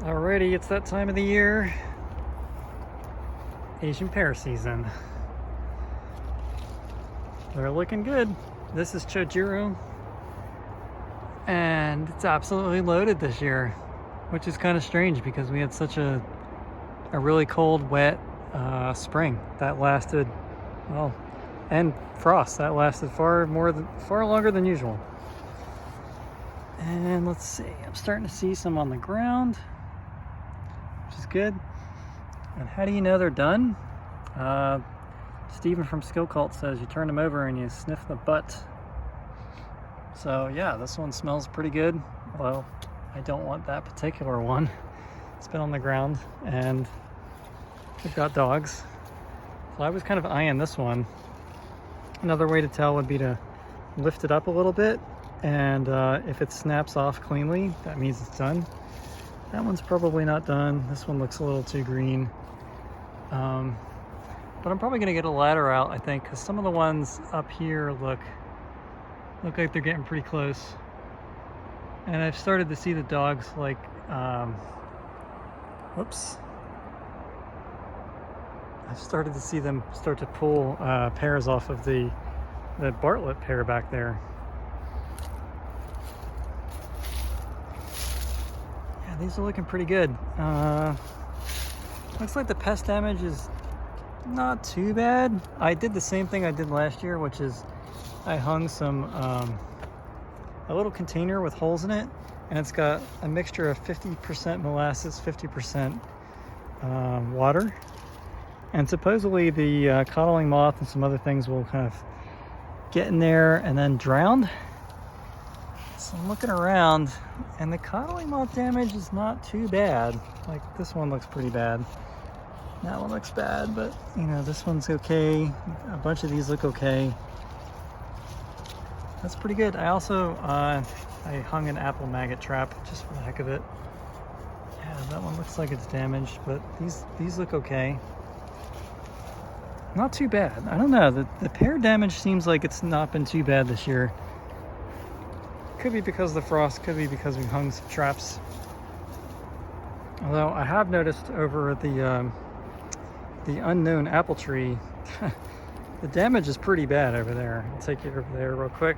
Alrighty, it's that time of the year. Asian pear season. They're looking good. This is Chojuro, and it's absolutely loaded this year, which is kind of strange because we had such a really cold, wet spring that lasted, well, and frost that lasted far longer than usual. And let's see, I'm starting to see some on the ground, which is good. And how do you know they're done? Steven from Skill Cult says you turn them over and you sniff the butt. So yeah, this one smells pretty good. Well, I don't want that particular one. It's been on the ground and we've got dogs. So I was kind of eyeing this one. Another way to tell would be to lift it up a little bit, and if it snaps off cleanly, that means it's done. That one's probably not done. This one looks a little too green. But I'm probably gonna get a ladder out, I think, because some of the ones up here look like they're getting pretty close. And I've started to see the dogs like, whoops. I've started to see them start to pull pears off of the Bartlett pear back there. Yeah, these are looking pretty good. Looks like the pest damage is not too bad. I did the same thing I did last year, which is I hung some a little container with holes in it, and it's got a mixture of 50% molasses, 50% water, and supposedly the coddling moth and some other things will kind of get in there and then drown. So I'm looking around, and the coddling moth damage is not too bad. Like, this one looks pretty bad. That one looks bad, but you know, this one's okay. A bunch of these look okay. That's pretty good. I also I hung an apple maggot trap just for the heck of it. Yeah, that one looks like it's damaged, but these look okay. Not too bad. I don't know. The pear damage seems like it's not been too bad this year. Could be because of the frost. Could be because we hung some traps. Although I have noticed over the unknown apple tree, the damage is pretty bad over there. I'll take you over there real quick.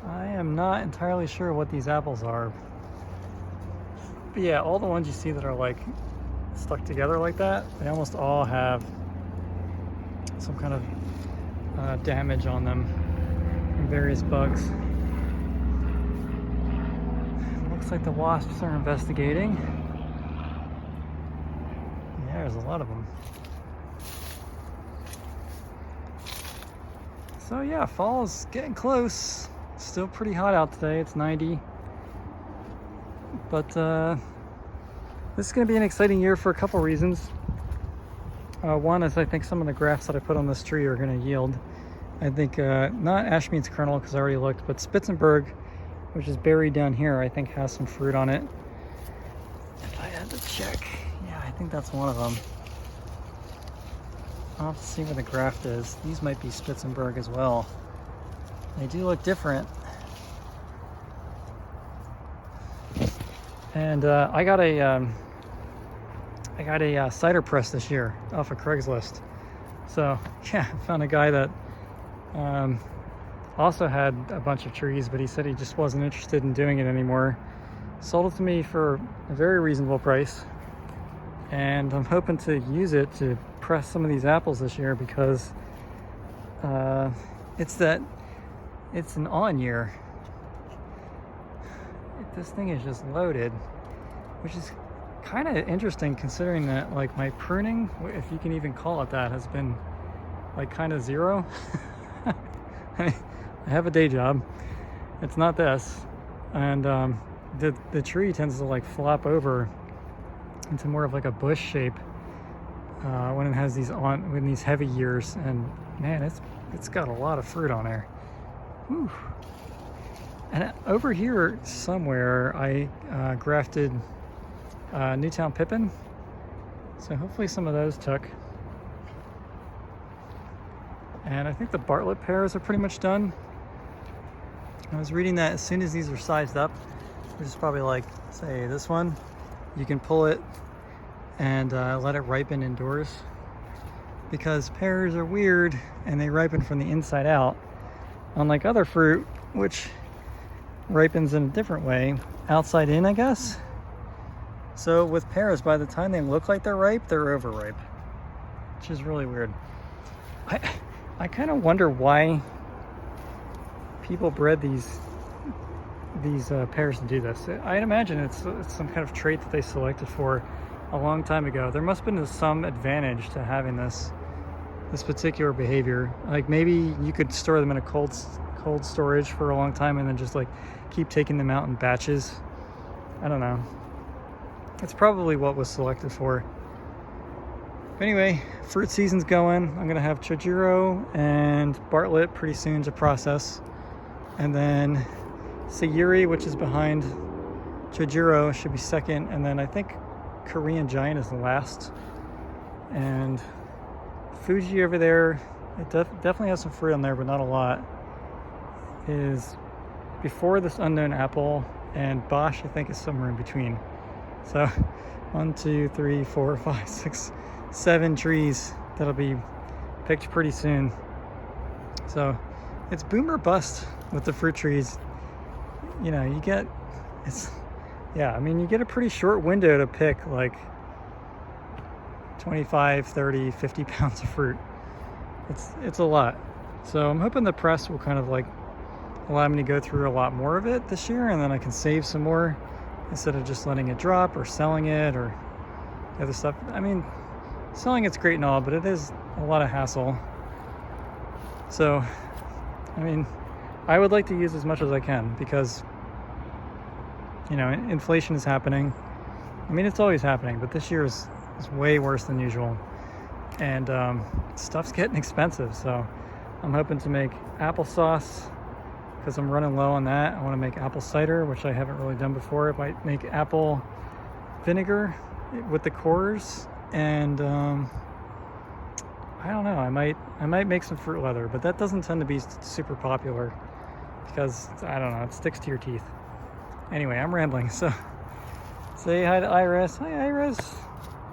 I am not entirely sure what these apples are. But yeah, all the ones you see that are like stuck together like that, they almost all have some kind of damage on them from various bugs. Looks like the wasps are investigating. Yeah, there's a lot of them. So yeah, fall is getting close. Still pretty hot out today. It's 90. But this is going to be an exciting year for a couple reasons. One is I think some of the grafts that I put on this tree are going to yield. I think not Ashmead's kernel, because I already looked, but Spitzenberg, which is buried down here, I think has some fruit on it. If I had to check, yeah, I think that's one of them. I'll have to see where the graft is. These might be Spitzenberg as well. They do look different. And I got a cider press this year off of Craigslist. So yeah, I found a guy that also had a bunch of trees, but he said he just wasn't interested in doing it anymore. Sold it to me for a very reasonable price, and I'm hoping to use it to press some of these apples this year, because it's an on year. This thing is just loaded, which is kind of interesting considering that like my pruning, if you can even call it that, has been like kind of zero. I have a day job. It's not this, and the tree tends to like flop over into more of like a bush shape when it has these heavy years, and man, it's got a lot of fruit on there. Whew. And over here somewhere I grafted Newtown Pippin, so hopefully some of those took. And I think the Bartlett pears are pretty much done. I was reading that as soon as these are sized up, which is probably like, say, this one, you can pull it and let it ripen indoors, because pears are weird and they ripen from the inside out, unlike other fruit, which ripens in a different way, outside in, I guess. So with pears, by the time they look like they're ripe, they're overripe, which is really weird. I kind of wonder why people bred these pears to do this. I'd imagine it's some kind of trait that they selected for a long time ago. There must have been some advantage to having this particular behavior. Like maybe you could store them in a cold storage for a long time and then just like keep taking them out in batches. I don't know. It's probably what was selected for. But anyway, fruit season's going. I'm gonna have Chojuro and Bartlett pretty soon to process, and then Seuri, which is behind Chojuro, should be second, and then I think Korean Giant is the last. And Fuji over there, it definitely has some fruit on there, but not a lot, is before this unknown apple, and Bosch I think is somewhere in between. So 1, 2, 3, 4, 5, 6, 7 trees that'll be picked pretty soon. So it's boom or bust with the fruit trees. You know, you get a pretty short window to pick like 25, 30, 50 pounds of fruit. It's a lot. So I'm hoping the press will kind of like allow me to go through a lot more of it this year, and then I can save some more instead of just letting it drop or selling it or other stuff. I mean, selling it's great and all, but it is a lot of hassle. So, I mean, I would like to use as much as I can because, you know, inflation is happening. I mean, it's always happening, but this year is way worse than usual. And stuff's getting expensive, so I'm hoping to make applesauce because I'm running low on that. I want to make apple cider, which I haven't really done before. I might make apple vinegar with the cores, and I don't know, I might make some fruit leather, but that doesn't tend to be super popular because, I don't know, it sticks to your teeth. Anyway, I'm rambling, so say hi to Iris. Hi, Iris,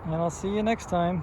and I'll see you next time.